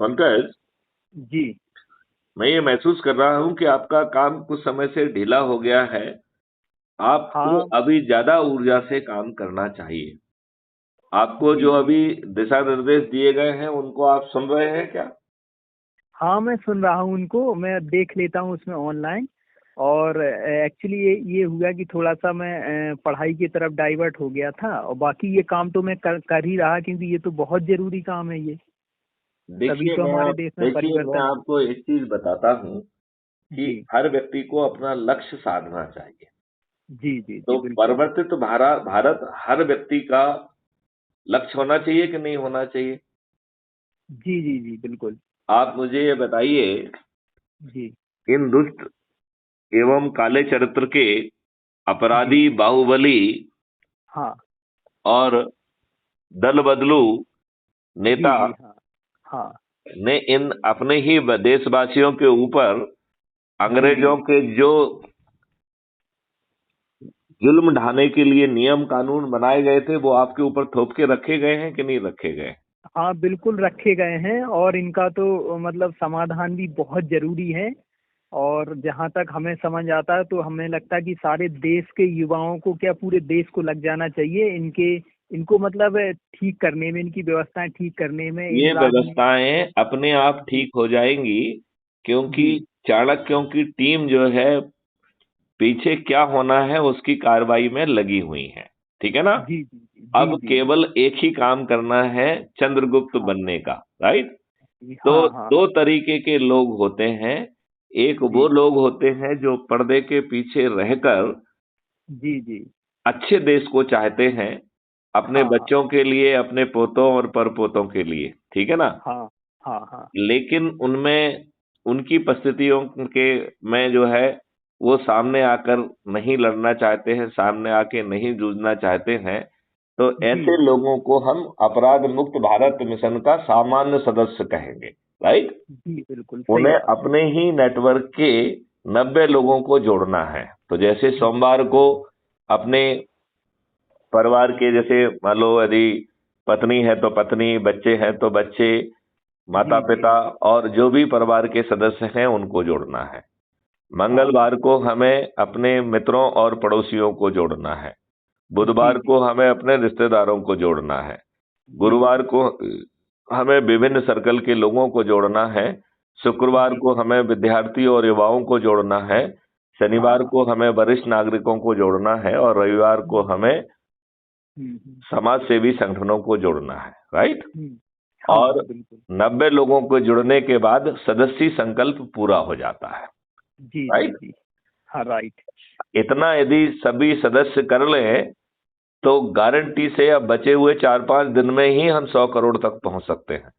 पंकज, जी। मैं ये महसूस कर रहा हूँ कि आपका काम कुछ समय से ढीला हो गया है। आपको हाँ। अभी ज्यादा ऊर्जा से काम करना चाहिए। आपको जी जो जी। अभी दिशा निर्देश दिए गए हैं उनको आप सुन रहे हैं क्या? हाँ, मैं सुन रहा हूँ उनको, मैं देख लेता हूँ उसमें ऑनलाइन। और एक्चुअली ये हुआ कि थोड़ा सा मैं पढ़ाई की तरफ डाइवर्ट हो गया था, और बाकी ये काम तो मैं कर ही रहा, क्योंकि ये तो बहुत जरूरी काम है ये। तभी तो हमारे देश में देखिए, मैं परिवर्तन। आपको एक चीज बताता हूँ कि जी हर व्यक्ति को अपना लक्ष्य साधना चाहिए। जी जी तो जी बिल्कुल। परिवर्तित भारत हर व्यक्ति का लक्ष्य होना चाहिए कि नहीं होना चाहिए? जी जी जी बिल्कुल। आप मुझे ये बताइए, जी इन दुष्ट एवं काले चरित्र के जी। अपराधी बाहुबली हाँ। और दल बदलू जी नेता जी। हाँ हाँ। ने इन अपने ही देशवासियों के ऊपर जी जी। अंग्रेजों के जो जुल्म ढाने के लिए नियम कानून बनाए गए थे वो आपके ऊपर थोप के रखे गए हैं कि नहीं रखे गए? हाँ, बिल्कुल रखे गए हैं, और इनका तो मतलब समाधान भी बहुत जरूरी है। और जहाँ तक हमें समझ आता है, तो हमें लगता है कि सारे देश के युवाओं को, क्या पूरे देश को लग जाना चाहिए इनके, इनको मतलब ठीक करने में, इनकी व्यवस्थाएं ठीक करने में, इन ये राजनीति। व्यवस्थाएं अपने आप जी ठीक हो जाएंगी, क्योंकि जी चाणक्यों की टीम जो है पीछे क्या होना है उसकी कार्रवाई में लगी हुई है। ठीक है ना? जी जी अब जी जी। केवल एक ही काम करना है, चंद्रगुप्त हाँ बनने का। राइट? जी। तो हाँ हाँ दो हाँ। तरीके के लोग होते हैं। एक वो जी लोग होते हैं जो पर्दे के पीछे रहकर जी जी। अच्छे देश को चाहते हैं, अपने हाँ हाँ बच्चों के लिए, अपने पोतों और परपोतों के लिए। ठीक है ना? हाँ हाँ हाँ। लेकिन उनमें उनकी परिस्थितियों के में जो है वो सामने आकर नहीं लड़ना चाहते हैं, सामने आके नहीं जूझना चाहते हैं। तो जी ऐसे लोगों को हम अपराध मुक्त भारत मिशन का सामान्य सदस्य कहेंगे। राइट? जी बिल्कुल सही उन्हें बात है। अपने ही नेटवर्क के 90 लोगों को जोड़ना है। तो जैसे सोमवार को अपने परिवार के, जैसे मान लो यदि पत्नी है तो पत्नी, बच्चे हैं तो बच्चे, माता जी जी। पिता और जो भी परिवार के सदस्य हैं उनको जोड़ना है। हाँ हाँ। मंगलवार को हमें अपने मित्रों और पड़ोसियों को जोड़ना है। जी बुधवार जी को हमें अपने रिश्तेदारों को जोड़ना है। जी गुरुवार को हमें विभिन्न सर्कल के लोगों को जोड़ना है। शुक्रवार जी। को हमें विद्यार्थी और युवाओं को जोड़ना है। हाँ शनिवार हाँ। को हमें वरिष्ठ नागरिकों को जोड़ना है और रविवार को हम्म हमें हम्म। समाज सेवी संगठनों को जोड़ना है। राइट? हम्म। हाँ और हाँ बिल्कुल। 90 लोगों को जुड़ने के बाद सदस्य संकल्प पूरा हो जाता है। जी जी राइट? जी। हाँ राइट। इतना यदि सभी सदस्य कर लें तो गारंटी से अब बचे हुए 4-5 दिन में ही हम 100 करोड़ तक पहुंच सकते हैं।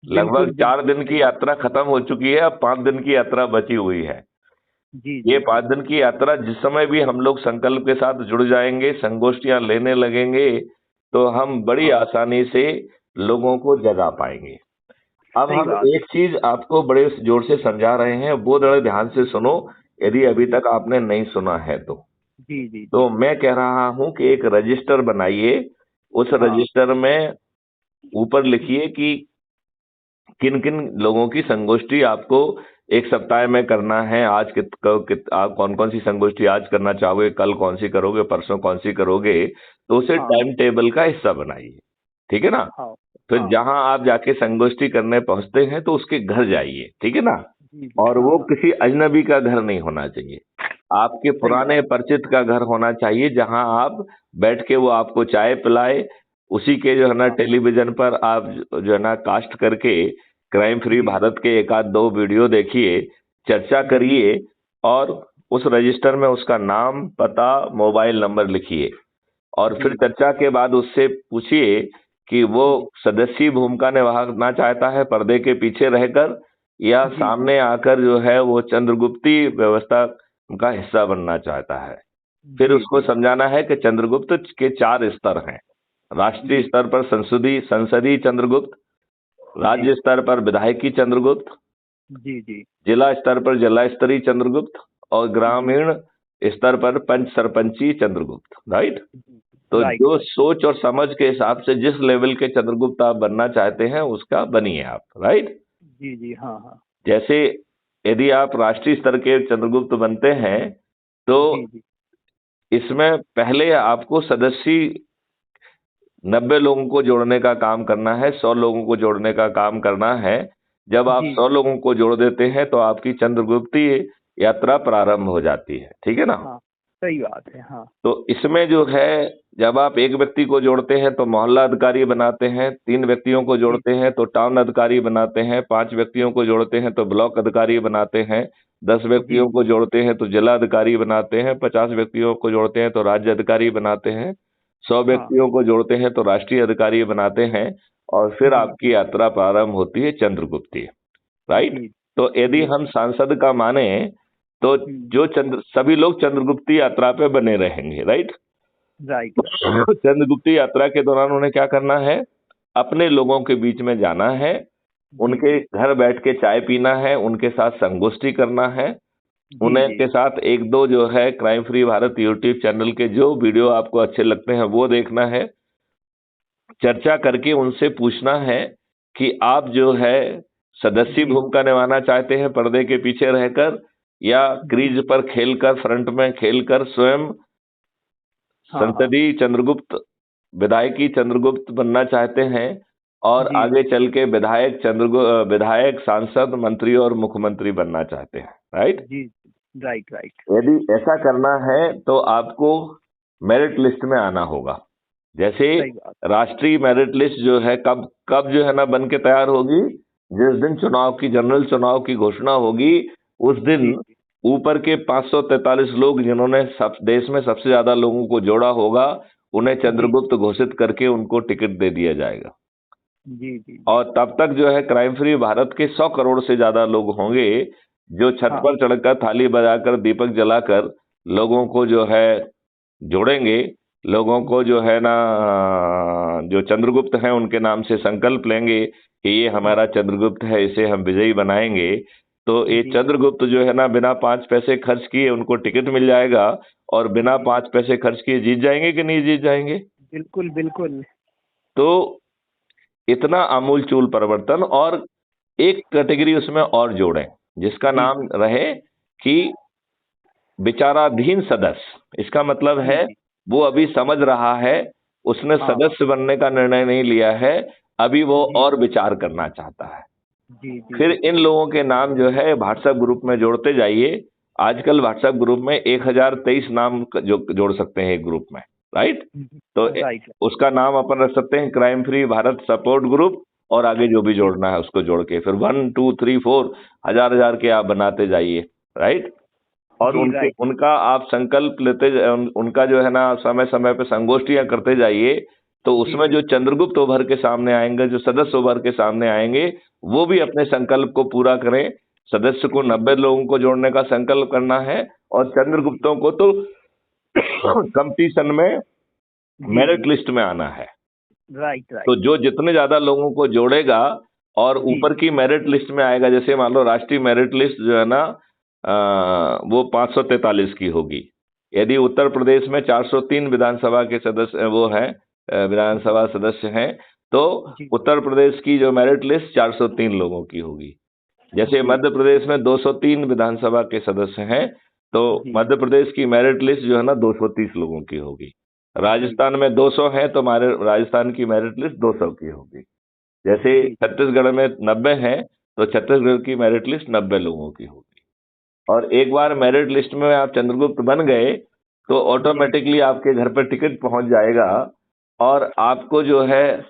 लगभग बिल्कुल 4 दिन सही की बात। यात्रा खत्म हो चुकी है, अब 5 दिन की यात्रा बची हुई है। जी ये जी जी। 5 दिन की यात्रा जिस समय भी हम लोग संकल्प के साथ जुड़ जाएंगे, संगोष्ठियां लेने लगेंगे, तो हम बड़ी हाँ आसानी से लोगों को जगा पाएंगे। अब सही हम बात है। एक चीज आपको बड़े जोर से समझा रहे हैं, वो बड़े ध्यान से सुनो, यदि अभी जी तक आपने नहीं सुना है तो। जी जी जी। तो मैं कह रहा हूं कि एक रजिस्टर बनाइए। उस हाँ। रजिस्टर में ऊपर लिखिए कि किन किन लोगों की संगोष्ठी आपको एक सप्ताह में करना है। आज आप कौन कौन सी संगोष्ठी आज करना चाहोगे, कल कौन सी करोगे, परसों कौन सी करोगे। तो उसे हाँ टाइम टेबल का हिस्सा बनाइए। ठीक है ना? हाँ फिर हाँ। जहां आप जाके संगोष्ठी करने पहुंचते हैं तो उसके घर जाइए। ठीक है ना? जी जी। और हाँ वो हाँ। किसी अजनबी का घर नहीं होना चाहिए, आपके सही पुराने बात। परिचित का घर होना चाहिए, जहां आप बैठ के वो आपको चाय पिलाए। उसी के जो है ना हाँ। टेलीविजन पर आप जो है ना कास्ट करके क्राइम फ्री जी भारत के एक आध दो वीडियो देखिए, चर्चा जी करिए और उस रजिस्टर में उसका नाम, पता, मोबाइल नंबर लिखिए। और जी फिर चर्चा के बाद उससे पूछिए कि वो जी सदस्यी भूमिका निभाना चाहता है पर्दे के पीछे रहकर, या जी जी सामने आकर जो है वो चंद्रगुप्ती व्यवस्था का हिस्सा बनना चाहता है। फिर जी उसको जी समझाना है कि चंद्रगुप्त के 4 स्तर हैं। राष्ट्रीय जी स्तर पर संसदीय संसदीय चंद्रगुप्त, जी राज्य स्तर पर विधायकी चंद्रगुप्त, जी जी जिला स्तर पर जिला स्तरीय चंद्रगुप्त, और जी ग्रामीण स्तर पर पंच सरपंची चंद्रगुप्त। राइट? जी। तो राइट जो राइट। सोच और समझ के हिसाब से जिस लेवल के चंद्रगुप्त आप बनना चाहते हैं उसका बनिए आप। राइट? जी जी, हाँ हाँ। जैसे यदि आप राष्ट्रीय स्तर के चंद्रगुप्त बनते हैं तो जी जी इसमें पहले आपको सदस्य 90 लोगों को जोड़ने का काम करना है, 100 लोगों को जोड़ने का काम करना है। जब आप जी 100 जी, लोगों को जोड़ देते हैं तो आपकी चंद्रगुप्ती यात्रा प्रारंभ हो जाती है, ठीक है ना। हाँ सही बात है, हाँ। तो इसमें जो है, जब आप एक व्यक्ति को जोड़ते हैं तो मोहल्ला अधिकारी बनाते हैं, 3 व्यक्तियों को जी जोड़ते हैं तो टाउन अधिकारी बनाते हैं, 5 व्यक्तियों को जोड़ते हैं तो ब्लॉक अधिकारी बनाते हैं, 10 जी व्यक्तियों को जी, जोड़ते हैं तो जिला अधिकारी बनाते हैं, 50 व्यक्तियों को जोड़ते हैं तो राज्य अधिकारी बनाते हैं, 100 हाँ। व्यक्तियों को जोड़ते हैं तो राष्ट्रीय अधिकारी बनाते हैं, और फिर जी आपकी यात्रा प्रारंभ होती है चंद्रगुप्ती, राइट। जी तो यदि जी, हम सांसद का माने तो हम्म, जो सभी लोग चंद्रगुप्ती यात्रा पे बने रहेंगे, राइट। Right right. चंद्रगुप्ती यात्रा के दौरान उन्हें क्या करना है, अपने लोगों के बीच में जाना है, जी उनके जी घर बैठ के चाय पीना है, उनके साथ संगोष्ठी करना है, जी उन्हें जी के साथ एक दो जो है crime free Bharat YouTube channel के जो वीडियो आपको अच्छे लगते हैं वो देखना है, चर्चा करके उनसे पूछना है कि आप जो है सदस्य जी भूमिका निभाना चाहते हैं पर्दे के पीछे रहकर, या जी क्रीज पर खेलकर, फ्रंट में खेलकर स्वयं हाँ हाँ। संसदीय चंद्रगुप्त, विधायकी चंद्रगुप्त बनना चाहते हैं, और जी आगे चल के विधायक, सांसद, मंत्री और मुख्यमंत्री बनना चाहते हैं, राइट। जी, राइट राइट। यदि ऐसा करना है तो आपको मेरिट लिस्ट में आना होगा। जैसे सही बात। राष्ट्रीय मेरिट लिस्ट जो है कब कब जो है ना बन के तैयार होगी, जिस दिन चुनाव की, जनरल चुनाव की घोषणा होगी, उस दिन जी जी ऊपर के 543 लोग जिन्होंने सब देश में सबसे ज्यादा लोगों को जोड़ा होगा, उन्हें जी चंद्रगुप्त घोषित करके उनको टिकट दे दिया जाएगा। जी जी जी, और तब तक जो है क्राइम फ्री भारत के 100 करोड़ से ज्यादा लोग होंगे जो छत हाँ पर चढ़कर, थाली बजाकर, दीपक जलाकर लोगों को जो है जोड़ेंगे, लोगों को जो है ना जो चंद्रगुप्त हैं उनके नाम से संकल्प लेंगे कि ये हमारा चंद्रगुप्त है, इसे हम विजयी बनाएंगे। तो ये जी चंद्रगुप्त जो है ना बिना 5 पैसे खर्च किए उनको टिकट मिल जाएगा, और बिना जी, 5 पैसे खर्च किए जीत जाएंगे कि नहीं जीत जाएंगे। बिल्कुल बिल्कुल। तो इतना आमूल चूल परिवर्तन, और एक कैटेगरी उसमें और जोड़ें जिसका जी नाम जी रहे कि विचाराधीन सदस्य। इसका मतलब जी है जी, वो अभी समझ रहा है, उसने हाँ हाँ, सदस्य बनने का निर्णय नहीं लिया है, अभी वो जी और विचार करना चाहता है। जी जी फिर इन लोगों के नाम जो है व्हाट्सएप ग्रुप में जोड़ते जाइए। आजकल व्हाट्सएप ग्रुप में 1023 नाम जो जोड़ सकते हैं एक ग्रुप में, राइट। तो राइट। उसका नाम अपन रख सकते हैं crime free Bharat support group, और आगे जो भी जी जोड़ना है उसको जोड़ के फिर 1 2 3 4 हजार हजार के आप बनाते जाइए, राइट। और जी, उनके राइट। उनका आप संकल्प लेते उनका जो है ना समय समय पे संगोष्ठियां करते जाइए। तो जी उसमें जी जो चंद्रगुप्त उभर के सामने आएंगे, जो सदस्य उभर के सामने आएंगे, वो भी अपने संकल्प को पूरा करें। सदस्य को जी 90 लोगों को जोड़ने का संकल्प करना है, और जी चंद्रगुप्तों को तो कंपटीशन में जी मेरिट जी, लिस्ट में आना है। राइट तो राइट। जो जितने ज्यादा लोगों को जोड़ेगा और जी ऊपर की मेरिट लिस्ट में आएगा, जैसे मान लो राष्ट्रीय मेरिट लिस्ट जो है ना वो 543 की होगी। यदि उत्तर प्रदेश में 403 विधानसभा के सदस्य वो हैं, जी विधानसभा सदस्य हैं, तो जी उत्तर प्रदेश की जो मेरिट लिस्ट 403 लोगों की होगी। जैसे जी मध्य प्रदेश में 203 विधानसभा के सदस्य हैं, तो जी मध्य प्रदेश की मेरिट लिस्ट जो है ना 230 लोगों की होगी। जी राजस्थान में 200 है तो हमारे राजस्थान की मेरिट लिस्ट 200 की होगी। जैसे जी जी, छत्तीसगढ़ में 90 है तो छत्तीसगढ़ की मेरिट लिस्ट 90 लोगों की होगी। और एक बार मेरिट लिस्ट में आप चंद्रगुप्त बन गए तो जी ऑटोमेटिकली आपके घर पर टिकट पहुंच जाएगा, और आपको जो है,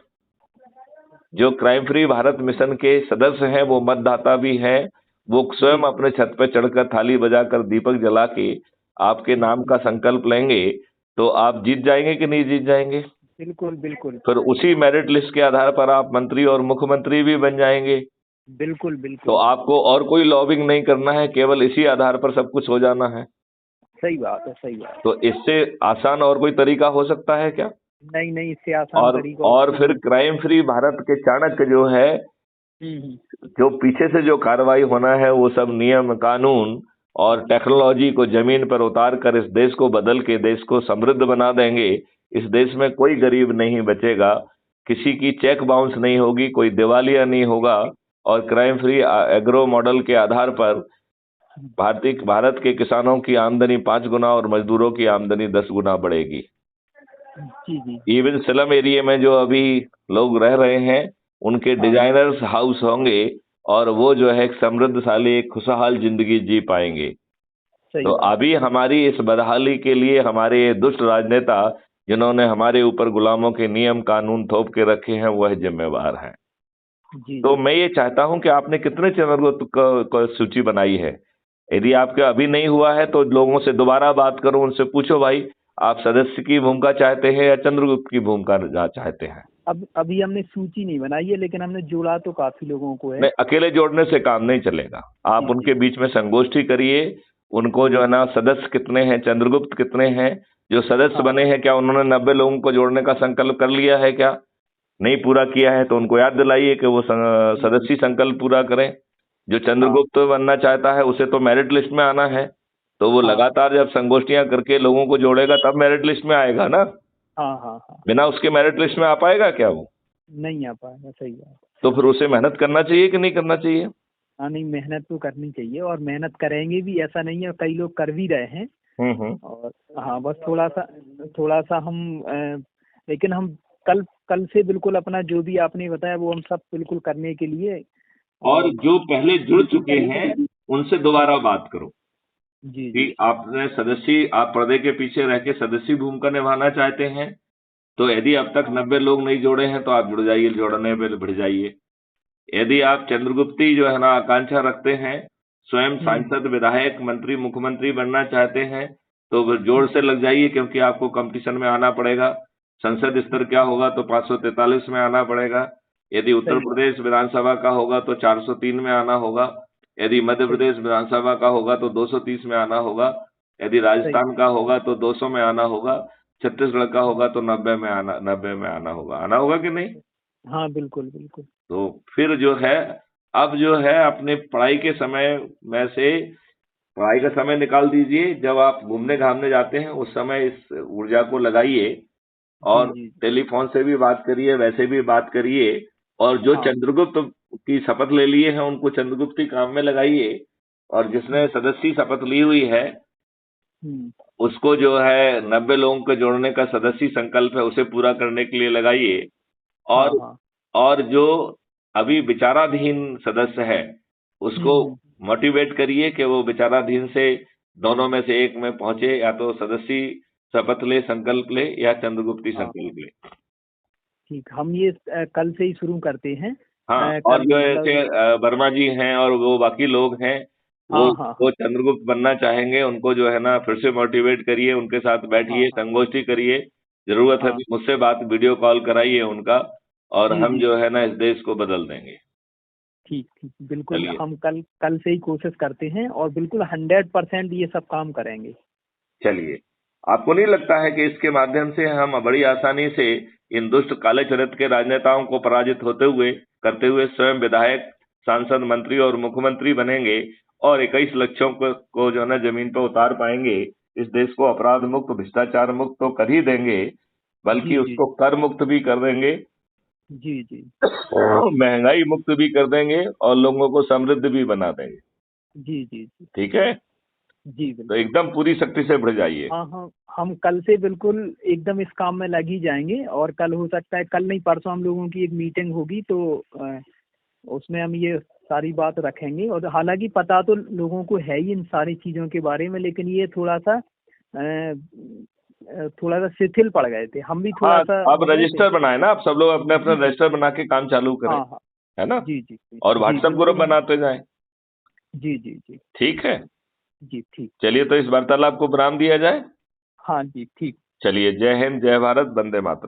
जो क्राइम फ्री भारत मिशन के सदस्य हैं वो मतदाता भी हैं, वो स्वयं जी अपने छत पे चढ़कर, थाली बजाकर, दीपक जला के आपके नाम जी, का संकल्प लेंगे। तो आप जीत जाएंगे कि नहीं जीत जाएंगे। बिल्कुल बिल्कुल फिर उसी मेरिट लिस्ट के आधार पर आप मंत्री और मुख्यमंत्री भी बन जाएंगे। बिल्कुल तो बिल्कुल। आपको और कोई लॉबिंग नहीं करना है, केवल इसी आधार पर सब कुछ हो जाना है। सही बात है, सही बात तो इससे आसान और कोई तरीका हो सकता है क्या। है। नहीं नहीं, इससे आसान और तरीका और और कोई फिर नहीं। क्राइम फ्री भारत के चाणक्य जो है, हम्म, जो पीछे से जो कार्रवाई होना है वो सब नियम कानून और टेक्नोलॉजी को जमीन पर उतार कर इस देश को बदल के देश को समृद्ध बना देंगे। इस देश में कोई गरीब नहीं बचेगा, किसी की चेक बाउंस नहीं होगी, कोई दिवालिया नहीं होगा, और क्राइम फ्री एग्रो मॉडल के आधार पर भारत के किसानों की आमदनी 5 गुना और मजदूरों की आमदनी 10 गुना बढ़ेगी। जी जी इवन स्लम एरिया में जो अभी लोग रह रहे हैं उनके हाँ डिजाइनर्स हाउस होंगे और वो जो है एक समृद्धशाली एक खुशहाल जिंदगी जी पाएंगे। तो सही बात अभी है। हमारी इस बदहाली के लिए हमारे ये दुष्ट राजनेता जिन्होंने हमारे ऊपर गुलामों के नियम कानून थोप के रखे हैं वह जिम्मेवार हैं। जी तो जी मैं ये चाहता हूं कि आपने कितने चैनल को सूची बनाई है। यदि आपके अभी नहीं हुआ है तो लोगों से दोबारा बात करो, उनसे पूछो भाई आप सदस्य की भूमिका चाहते हैं या चंद्रगुप्त की भूमिका चाहते हैं। अब अभी हमने सूची नहीं बनाई है, लेकिन हमने जोड़ा तो काफी लोगों को है। नहीं, अकेले जोड़ने से काम नहीं चलेगा। आप जी जी उनके बीच में संगोष्ठी करिए, उनको जो जी है ना सदस्य कितने हैं, चंद्रगुप्त कितने हैं, जो सदस्य हाँ बने हैं क्या उन्होंने 90 लोगों को जोड़ने का संकल्प कर लिया है क्या, नहीं पूरा किया है तो उनको याद दिलाइए कि वो जी जी सदस्य संकल्प पूरा करें। जो हाँ चंद्रगुप्त बनना चाहता है उसे तो मेरिट लिस्ट में आना है, तो वो हाँ लगातार जब संगोष्ठियां करके लोगों को जोड़ेगा तब मेरिट लिस्ट में आएगा ना। हाँ हाँ हाँ। बिना उसके मेरिट लिस्ट में आ पाएगा क्या वो? नहीं आ पाएगा, सही बात। तो फिर उसे मेहनत करना चाहिए कि नहीं करना चाहिए? हाँ नहीं, मेहनत तो करनी चाहिए और मेहनत करेंगे भी, ऐसा नहीं है, कई लोग कर भी रहे हैं। हम्म। और हाँ, बस थोड़ा सा हम लेकिन हम कल कल से बिल्कुल अपना जो भी आपने बताया वो हम सब बिल्कुल करने के लिए। और और जो पहले जुड़ चुके हैं उनसे दोबारा बात करो जी कि जी आपने सदस्य, आप पर्दे के पीछे रह के सदस्य भूमिका निभाना चाहते हैं तो यदि अब तक हाँ 90 लोग नहीं जोड़े हैं तो आप जुड़ जाइए, जोड़ने पे बढ़ जाइए। यदि आप चंद्रगुप्ती जो है ना आकांक्षा रखते हैं, स्वयं हम्म सांसद विधायक मंत्री मुख्यमंत्री बनना चाहते हैं तो फिर जोर से लग जाइए, क्योंकि आपको कंपटीशन में आना पड़ेगा। संसद स्तर क्या होगा तो 543 में आना पड़ेगा। यदि उत्तर सही बात। प्रदेश विधानसभा का होगा तो 403 में आना होगा। यदि मध्य सही प्रदेश विधानसभा का होगा तो 230 में आना होगा। यदि सही राजस्थान का होगा तो 200 में आना होगा। छत्तीसगढ़ का होगा तो 90 में आना होगा कि नहीं? हाँ बिल्कुल बिल्कुल। तो फिर जो है, अब जो है अपने पढ़ाई के समय में से पढ़ाई का समय निकाल दीजिए, जब आप घूमने घामने जाते हैं उस समय इस ऊर्जा को लगाइए जी और जी टेलीफोन से भी बात करिए, वैसे भी बात करिए। और जो हाँ चंद्रगुप्त की शपथ ले लिए हैं उनको चंद्रगुप्ती काम में लगाइए। और जिसने हम्म सदस्य शपथ ली हुई है हम्म, उसको जो है 90 लोगों को जोड़ने का सदस्य संकल्प है उसे पूरा करने के लिए लगाइए। हाँ और हाँ और जो अभी विचाराधीन सदस्य है उसको हम्म। मोटिवेट करिए कि वो विचाराधीन से दोनों में से एक में पहुंचे, या तो सदस्य शपथ ले संकल्प ले या चंद्रगुप्ती हाँ संकल्प ले। ठीक, हम ये कल से ही शुरू करते हैं। हाँ, और कल जो ऐसे मतलब वर्मा जी हैं और वो बाकी लोग हैं, वो हाँ हाँ वो हाँ चंद्रगुप्त बनना चाहेंगे उनको जो है ना फिर से मोटिवेट करिए, उनके साथ हाँ बैठिए, हाँ संगोष्ठी करिए। जरूरत है हाँ तो मुझसे बात वीडियो कॉल कराइए उनका, और जी हम जी जो है ना इस देश को बदल देंगे। ठीक ठीक, बिल्कुल चलिए। हम कल कल से ही कोशिश करते हैं और बिल्कुल 100% ये सब काम करेंगे। चलिए, आपको नहीं लगता है कि इसके माध्यम से हम बड़ी आसानी से इन दुष्ट काले चरित्र के राजनेताओं को पराजित होते हुए करते हुए स्वयं विधायक, सांसद, मंत्री और मुख्यमंत्री बनेंगे और 21 लक्षों को जो है ना जमीन पर उतार पाएंगे। इस देश को अपराध मुक्त, भ्रष्टाचार मुक्त तो कर ही देंगे, बल्कि जी जी उसको कर मुक्त भी कर देंगे, जी जी महंगाई मुक्त भी कर देंगे और लोगों को समृद्ध भी बना देंगे। जी जी जी ठीक है? जी तो बिल्कुल। एकदम पूरी शक्ति से बढ़ जाइए। हाँ हाँ, हम कल से बिल्कुल एकदम इस काम में लग ही जाएंगे। और कल हो सकता है, कल नहीं परसों हम लोगों की एक मीटिंग होगी, तो उसमें हम ये सारी बात रखेंगे। और हालांकि पता तो लोगों को है ही इन सारी चीज़ों के बारे में, लेकिन ये थोड़ा सा शिथिल पड़ गए थे, हम भी हाँ, थोड़ा सा आप हो गए थे। रजिस्टर बनाए ना, आप सब लोग अपने अपने जी जी रजिस्टर बना के काम चालू करें, हाँ हाँ है ना? जी जी जी और जी व्हाट्सएप ग्रुप बिल्कुल हम बनाते जाएं। जी जी जी ठीक है? जी ठीक। चलिए, तो इस वार्तालाप को विराम दिया जाए। हाँ जी ठीक। चलिए, जय हिंद, जय भारत, वंदे मातरम।